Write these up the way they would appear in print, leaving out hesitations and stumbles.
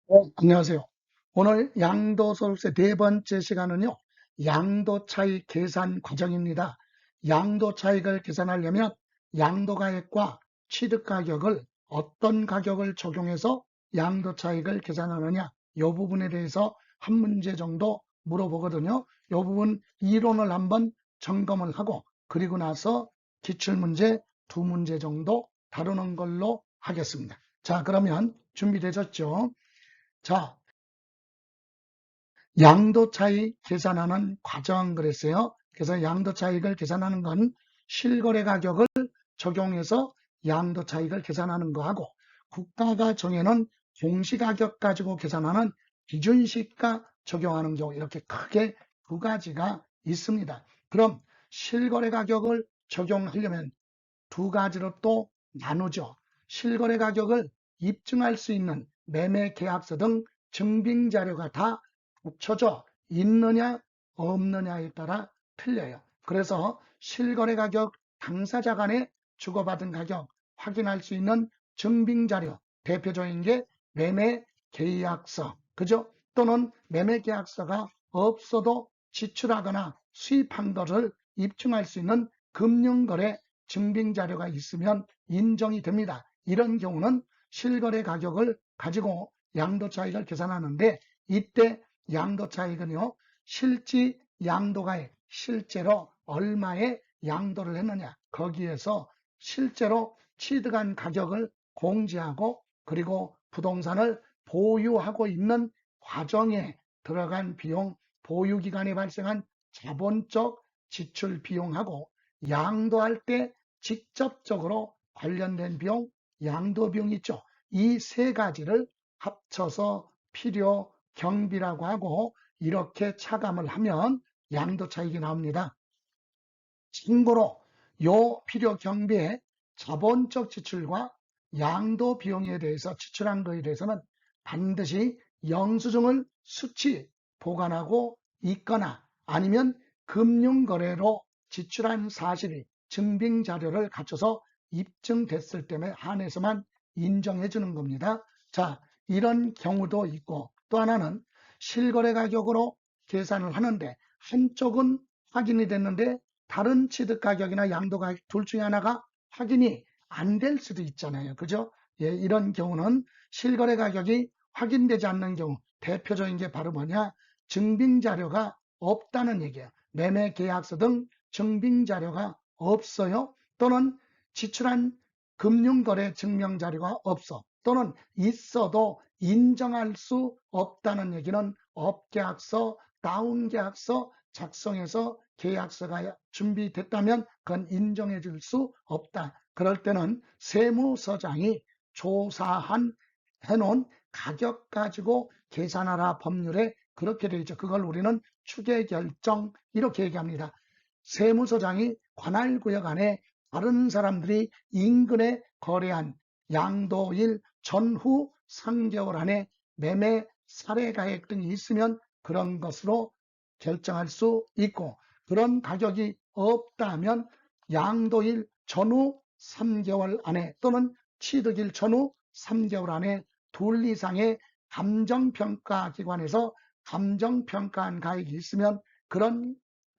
안녕하세요. 오늘 양도소득세 네 번째 시간은요, 양도차익 계산 과정입니다. 양도차익을 계산하려면 양도가액과 취득가격을 어떤 가격을 적용해서 양도차익을 계산하느냐, 이 부분에 대해서 한 문제 정도 물어보거든요. 이 부분 이론을 한번 점검을 하고, 그리고 나서 기출문제 두 문제 정도 다루는 걸로 하겠습니다. 자, 그러면 준비되셨죠? 자, 양도 차익 계산하는 과정 그랬어요. 그래서 양도 차익을 계산하는 건 실거래 가격을 적용해서 양도 차익을 계산하는 거하고, 국가가 정해놓은 공시가격 가지고 계산하는 기준시가 적용하는 경우, 이렇게 크게 두 가지가 있습니다. 그럼 실거래 가격을 적용하려면 두 가지로 또 나누죠. 실거래 가격을 입증할 수 있는 매매 계약서 등 증빙 자료가 다 붙여져 있느냐 없느냐에 따라 틀려요. 그래서 실거래 가격 당사자 간에 주고받은 가격 확인할 수 있는 증빙 자료, 대표적인 게 매매 계약서, 그죠? 또는 매매 계약서가 없어도 지출하거나 수입한 것을 입증할 수 있는 금융거래 증빙 자료가 있으면 인정이 됩니다. 이런 경우는 실거래 가격을 가지고 양도차익을 계산하는데, 이때 양도차익은요, 실지 양도가액, 실제로 얼마에 양도를 했느냐, 거기에서 실제로 취득한 가격을 공제하고, 그리고 부동산을 보유하고 있는 과정에 들어간 비용, 보유기간에 발생한 자본적 지출 비용하고, 양도할 때 직접적으로 관련된 비용, 양도 비용 있죠. 이 세 가지를 합쳐서 필요 경비라고 하고, 이렇게 차감을 하면 양도 차익이 나옵니다. 참고로 요 필요 경비의 자본적 지출과 양도 비용에 대해서, 지출한 것에 대해서는 반드시 영수증을 수치 보관하고 있거나, 아니면 금융거래로 지출한 사실이 증빙 자료를 갖춰서 입증됐을 때에 한해서만 인정해 주는 겁니다. 자, 이런 경우도 있고, 또 하나는 실거래 가격으로 계산을 하는데 한쪽은 확인이 됐는데 다른 취득 가격이나 양도 가격 둘 중에 하나가 확인이 안 될 수도 있잖아요. 그죠? 예, 이런 경우는 실거래 가격이 확인되지 않는 경우, 대표적인 게 바로 뭐냐? 증빙 자료가 없다는 얘기예요. 매매 계약서 등 증빙 자료가 없어요. 또는 지출한 금융거래 증명 자료가 없어. 또는 있어도 인정할 수 없다는 얘기는 업계약서, 다운계약서 작성해서 계약서가 준비됐다면 그건 인정해 줄 수 없다. 그럴 때는 세무서장이 조사한 해놓은 가격 가지고 계산하라, 법률에 그렇게 되어 있죠. 그걸 우리는 추계결정 이렇게 얘기합니다. 세무서장이 관할구역 안에 다른 사람들이 인근에 거래한 양도일 전후 3개월 안에 매매 사례가액 등이 있으면 그런 것으로 결정할 수 있고, 그런 가격이 없다면 양도일 전후 3개월 안에 또는 취득일 전후 3개월 안에 둘 이상의 감정평가기관에서 감정평가한 가액이 있으면 그런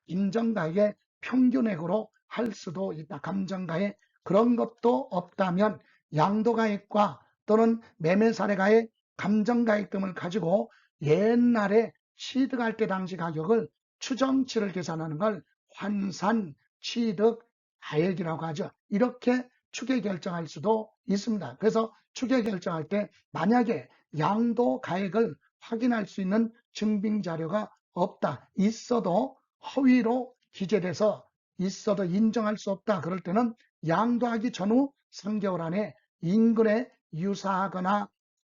인정가액의 평균액으로 할 수도 있다. 감정가액. 그런 것도 없다면 양도가액과 또는 매매사례가액, 감정가액 등을 가지고 옛날에 취득할 때 당시 가격을 추정치를 계산하는 걸 환산 취득 가액이라고 하죠. 이렇게 추계 결정할 수도 있습니다. 그래서 추계 결정할 때 만약에 양도 가액을 확인할 수 있는 증빙 자료가 없다, 있어도 허위로 기재돼서 있어도 인정할 수 없다, 그럴 때는 양도하기 전후 3개월 안에 인근에 유사하거나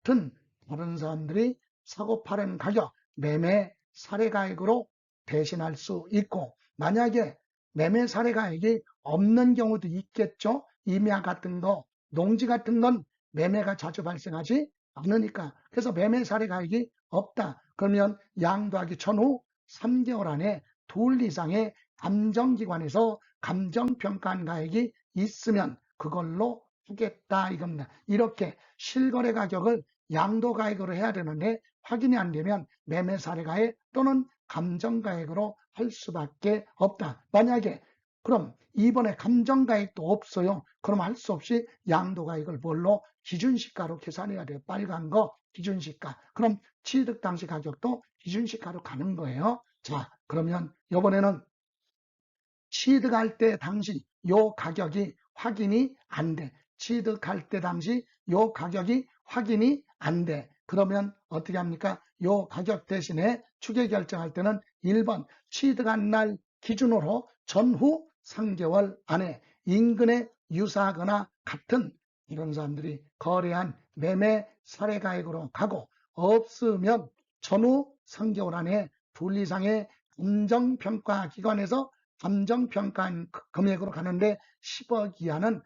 같은 다른 사람들이 사고 파는 가격, 매매 사례가액으로 대신할 수 있고, 만약에 매매 사례가액이 없는 경우도 있겠죠. 임야 같은 거, 농지 같은 건 매매가 자주 발생하지 않으니까. 그래서 매매 사례가액이 없다, 그러면 양도하기 전후 3개월 안에 둘 이상의 감정기관에서 감정평가한 가액이 있으면 그걸로 하겠다 이겁니다. 이렇게 실거래 가격을 양도가액으로 해야 되는데 확인이 안 되면 매매 사례가액 또는 감정가액으로 할 수밖에 없다. 만약에 그럼 이번에 감정가액도 없어요. 그럼 할 수 없이 양도가액을 뭘로? 기준시가로 계산해야 돼요. 빨간 거 기준시가. 그럼 취득 당시 가격도 기준시가로 가는 거예요. 자, 그러면 이번에는 취득할 때 당시 요 가격이 확인이 안 돼. 취득할 때 당시 요 가격이 확인이 안 돼. 그러면 어떻게 합니까? 요 가격 대신에 추계 결정할 때는 1번 취득한 날 기준으로 전후 3개월 안에 인근에 유사하거나 같은 이런 사람들이 거래한 매매 사례가액으로 가고, 없으면 전후 3개월 안에 둘 이상의 감정평가 기관에서 감정평가한 금액으로 가는데 10억 이하는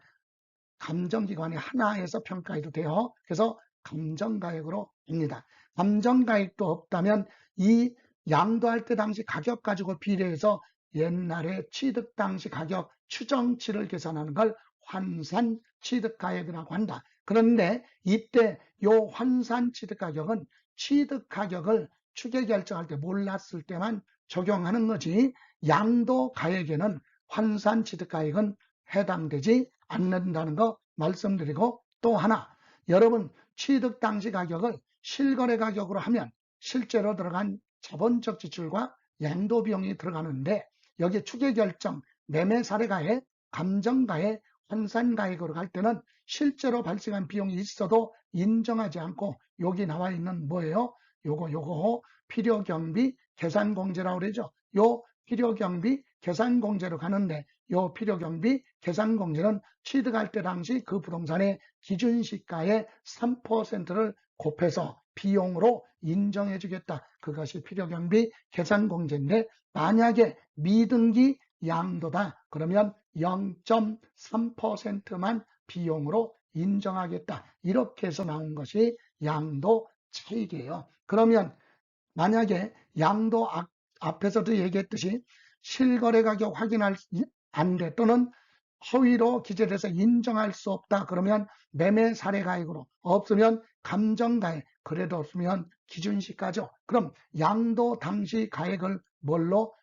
감정기관이 하나에서 평가해도 돼요. 그래서 감정가액으로 합니다. 감정가액도 없다면 이 양도할 때 당시 가격 가지고 비례해서 옛날에 취득 당시 가격 추정치를 계산하는 걸 환산 취득가액이라고 한다. 그런데 이때 요 환산 취득가격은 취득가격을 추계 결정할 때 몰랐을 때만 적용하는 거지, 양도가액에는 환산 취득가액은 해당되지 않는다는 거 말씀드리고, 또 하나, 여러분 취득 당시 가격을 실거래 가격으로 하면 실제로 들어간 자본적 지출과 양도 비용이 들어가는데, 여기 추계 결정, 매매 사례가액, 감정가액, 환산가액으로 갈 때는 실제로 발생한 비용이 있어도 인정하지 않고 여기 나와 있는 뭐예요? 요거 필요경비 계산공제라고 그러죠. 요 필요경비 계산공제로 가는데, 요 필요경비 계산공제는 취득할 때 당시 그 부동산의 기준시가의 3%를 곱해서 비용으로 인정해 주겠다. 그것이 필요경비 계산공제인데, 만약에 미등기 양도다 그러면 0.3%만 비용으로 인정하겠다. 이렇게 해서 나온 것이 양도 차익이에요. 그러면 만약에 양도 앞에서도 얘기했듯이 실거래 가격 확인할 안 돼, 또는 허위로 기재돼서 인정할 수 없다 그러면 매매 사례가액으로, 없으면 감정가액, 그래도 없으면 기준시가죠. 그럼 양도 당시 가액을 뭘로?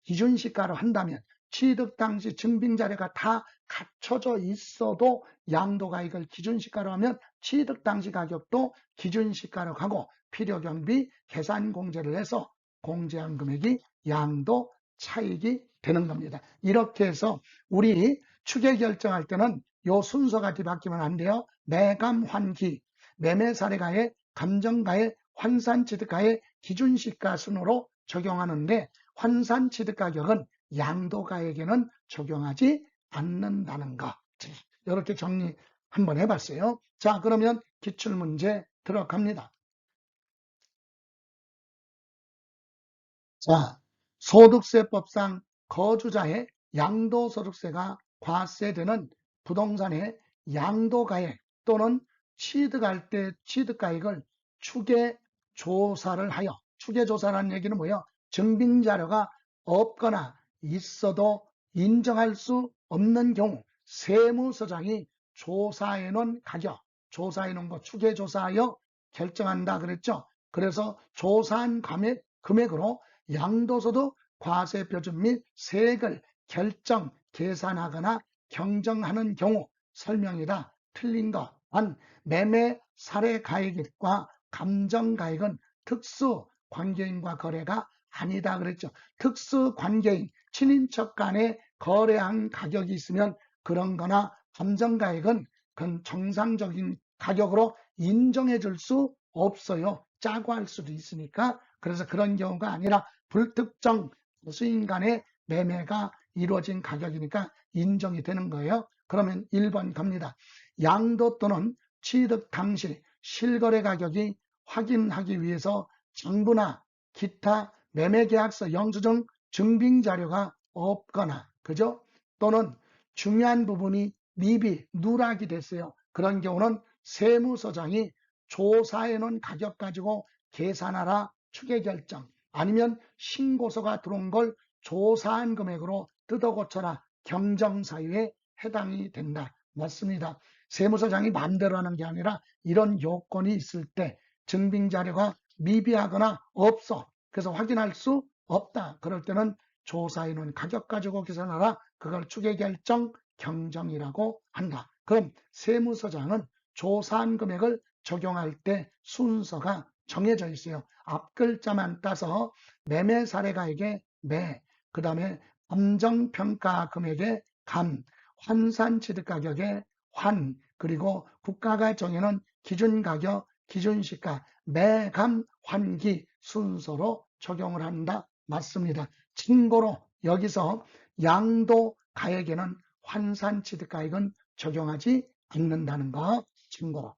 기준시가로 한다면 취득 당시 증빙자료가 다 갖춰져 있어도 양도가액을 기준시가로 하면 취득 당시 가격도 기준시가로 가고 필요경비 계산공제를 해서 공제한 금액이 양도 차익이 되는 겁니다. 이렇게 해서 우리 추계 결정할 때는 요 순서가 뒤바뀌면 안 돼요. 매감 환기, 매매 사례가액, 감정가액, 환산취득가액, 기준시가 순으로 적용하는데, 환산취득가격은 양도가액에는 적용하지 않는다는 것. 이렇게 정리 한번 해봤어요. 자, 그러면 기출문제 들어갑니다. 자, 소득세법상 거주자의 양도소득세가 과세되는 부동산의 양도가액 또는 취득할 때 취득가액을 추계조사를 하여, 추계조사라는 얘기는 뭐예요? 증빙자료가 없거나 있어도 인정할 수 없는 경우 세무서장이 조사해 놓은 가격, 조사해 놓은 거 추계조사하여 결정한다 그랬죠. 그래서 조사한 금액으로 양도소득 과세표준 및 세액을 결정, 계산하거나 경정하는 경우 설명이다. 틀린 것. 단, 매매 사례 가액과 감정 가액은 특수 관계인과 거래가 아니다 그랬죠. 특수 관계인, 친인척 간에 거래한 가격이 있으면 그런 거나 감정 가액은 그건 정상적인 가격으로 인정해 줄 수 없어요. 짜고 할 수도 있으니까. 그래서 그런 경우가 아니라 불특정 수인 간의 매매가 이루어진 가격이니까 인정이 되는 거예요. 그러면 1번 갑니다. 양도 또는 취득 당시 실거래 가격이 확인하기 위해서 장부나 기타 매매계약서 영수증 증빙자료가 없거나, 그죠? 또는 중요한 부분이 미비, 누락이 됐어요. 그런 경우는 세무서장이 조사해 놓은 가격 가지고 계산하라 추계결정, 아니면 신고서가 들어온 걸 조사한 금액으로 뜯어 고쳐라 경정사유에 해당이 된다. 맞습니다. 세무서장이 마음대로 하는 게 아니라 이런 요건이 있을 때 증빙자료가 미비하거나 없어. 그래서 확인할 수 없다. 그럴 때는 조사인은 가격 가지고 계산하라. 그걸 추계결정 경정이라고 한다. 그럼 세무서장은 조사한 금액을 적용할 때 순서가 정해져 있어요. 앞글자만 따서 매매 사례가액의 매, 그 다음에 감정평가 금액의 감, 환산취득가격의 환, 그리고 국가가 정해놓은 기준가격, 기준시가, 매감, 환기 순서로 적용을 한다. 맞습니다. 참고로 여기서 양도가액에는 환산취득가액은 적용하지 않는다는 거 참고로.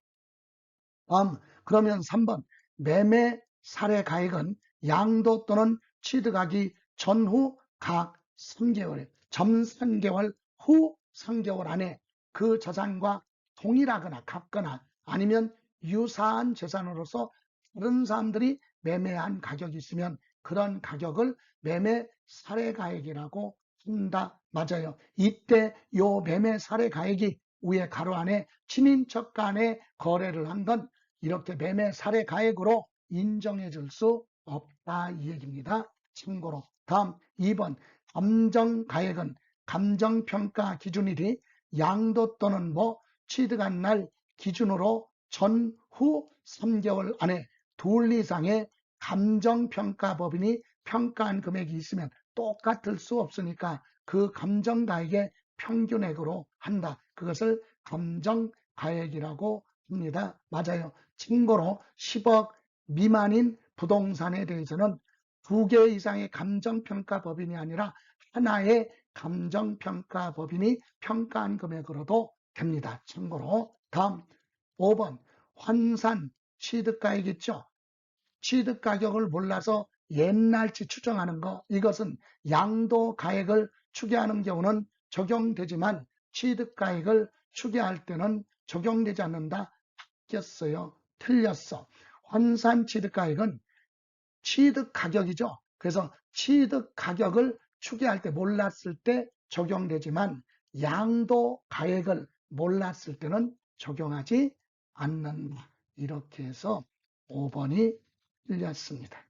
그러면 3번 매매 사례가액은 양도 또는 취득하기 전후 각 3개월, 점 3개월 후 3개월 안에 그 자산과 동일하거나 같거나 아니면 유사한 재산으로서 다른 사람들이 매매한 가격이 있으면 그런 가격을 매매 사례가액이라고 한다. 맞아요. 이때 요 매매 사례가액이 위에 가로 안에 친인척 간에 거래를 한 건 이렇게 매매 사례가액으로 인정해 줄 수 없다 이 얘기입니다. 참고로 다음 2번 감정가액은 감정평가 기준일이 양도 또는 취득한 날 기준으로 전후 3개월 안에 둘 이상의 감정평가법인이 평가한 금액이 있으면 똑같을 수 없으니까 그 감정가액의 평균액으로 한다. 그것을 감정가액이라고 합니다. 맞아요. 참고로 10억 미만인 부동산에 대해서는 2개 이상의 감정평가법인이 아니라 하나의 감정평가법인이 평가한 금액으로도 됩니다. 참고로 다음 5번 환산 취득가액 있죠. 취득가격을 몰라서 옛날치 추정하는 거 이것은 양도가액을 추계하는 경우는 적용되지만 취득가액을 추계할 때는 적용되지 않는다. 바뀌었어요. 틀렸어. 환산 취득가액은 취득가격이죠. 그래서 취득가격을 추계할 때 몰랐을 때 적용되지만 양도가액을 몰랐을 때는 적용하지 않는다. 이렇게 해서 5번이 틀렸습니다.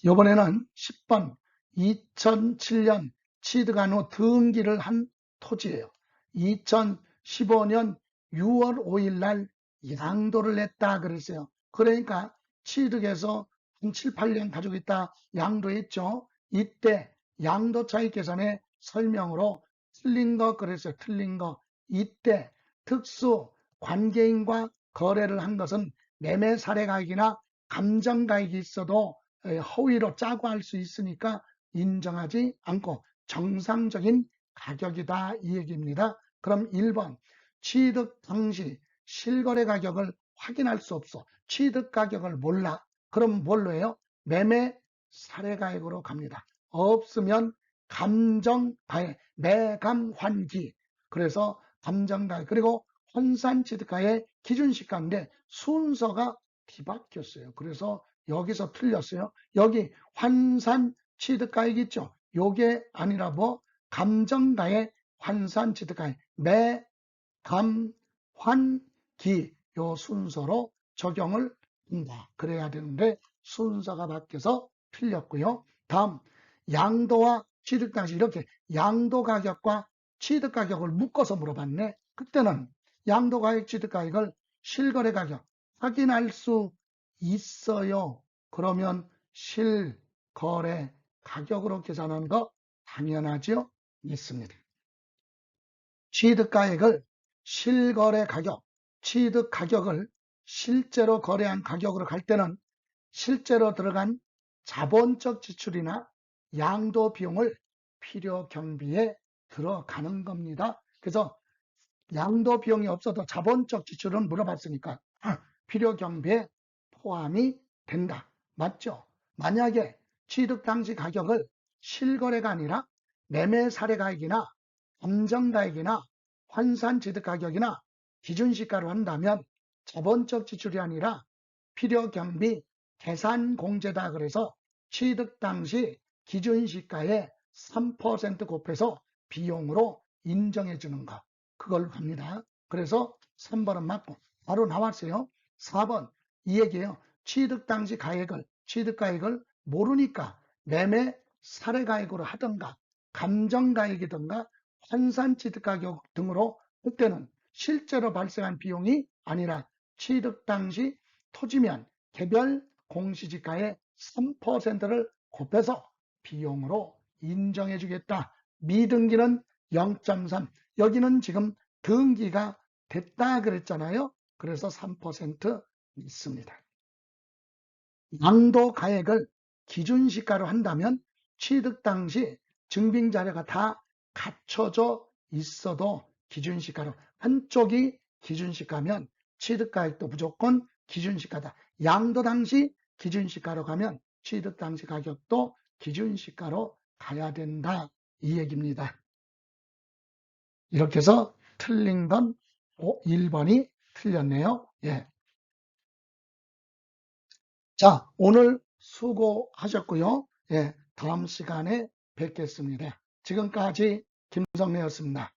이번에는 10번 2007년 취득한 후 등기를 한 토지예요. 2015년 6월 5일 날 양도를 냈다 그랬어요. 그러니까 취득해서 한 7, 8년 가지고 있다 양도했죠. 이때 양도차익 계산의 설명으로 틀린 거 그랬어요. 틀린 거. 이때 특수 관계인과 거래를 한 것은 매매 사례가액이나 감정가액이 있어도 허위로 짜고 할 수 있으니까 인정하지 않고 정상적인 가격이다 이 얘기입니다. 그럼 1번 취득 당시 실거래 가격을 확인할 수 없어. 취득 가격을 몰라. 그럼 뭘로 해요? 매매 사례가액으로 갑니다. 없으면 감정가액, 매감환기. 그래서 감정가액 그리고 환산취득가액 기준시가인데 순서가 뒤바뀌었어요. 그래서 여기서 틀렸어요. 여기 환산취득가액 있죠. 요게 아니라 감정가액, 환산취득가액, 매, 감, 환, 기 요 순서로 적용을 한다. 그래야 되는데 순서가 바뀌어서 틀렸고요. 다음 양도와 취득 당시 이렇게 양도가격과 취득가격을 묶어서 물어봤네. 그때는 양도가액, 취득가격을 실거래가격 확인할 수 있어요. 그러면 실거래 가격으로 계산하는 거 당연하죠? 있습니다. 취득가액을 실거래 가격, 취득 가격을 실제로 거래한 가격으로 갈 때는 실제로 들어간 자본적 지출이나 양도 비용을 필요 경비에 들어가는 겁니다. 그래서 양도 비용이 없어도 자본적 지출은 물어봤으니까 필요 경비에 포함이 된다. 맞죠? 만약에 취득 당시 가격을 실거래가 아니라 매매 사례가액이나 감정가액이나 환산취득가격이나 기준시가로 한다면 자본적 지출이 아니라 필요경비 계산공제다 그래서 취득 당시 기준시가에 3% 곱해서 비용으로 인정해 주는 거. 그걸 합니다. 그래서 3번은 맞고 바로 나왔어요. 4번 이 얘기예요. 취득가액을 모르니까 매매 사례가액으로 하든가 감정가액이든가 환산취득가격 등으로 할 때는 실제로 발생한 비용이 아니라 취득 당시 토지면 개별 공시지가의 3%를 곱해서 비용으로 인정해 주겠다. 미등기는 0.3. 여기는 지금 등기가 됐다 그랬잖아요. 그래서 3% 있습니다. 양도가액을 기준시가로 한다면 취득 당시 증빙자료가 다 갖춰져 있어도 기준시가로, 한쪽이 기준시가면 취득가액도 무조건 기준시가다. 양도 당시 기준시가로 가면 취득 당시 가격도 기준시가로 가야 된다. 이 얘기입니다. 이렇게 해서 틀린 건 1번이 틀렸네요. 예. 자, 오늘 수고하셨고요. 예, 다음 시간에 뵙겠습니다. 지금까지 김성래였습니다.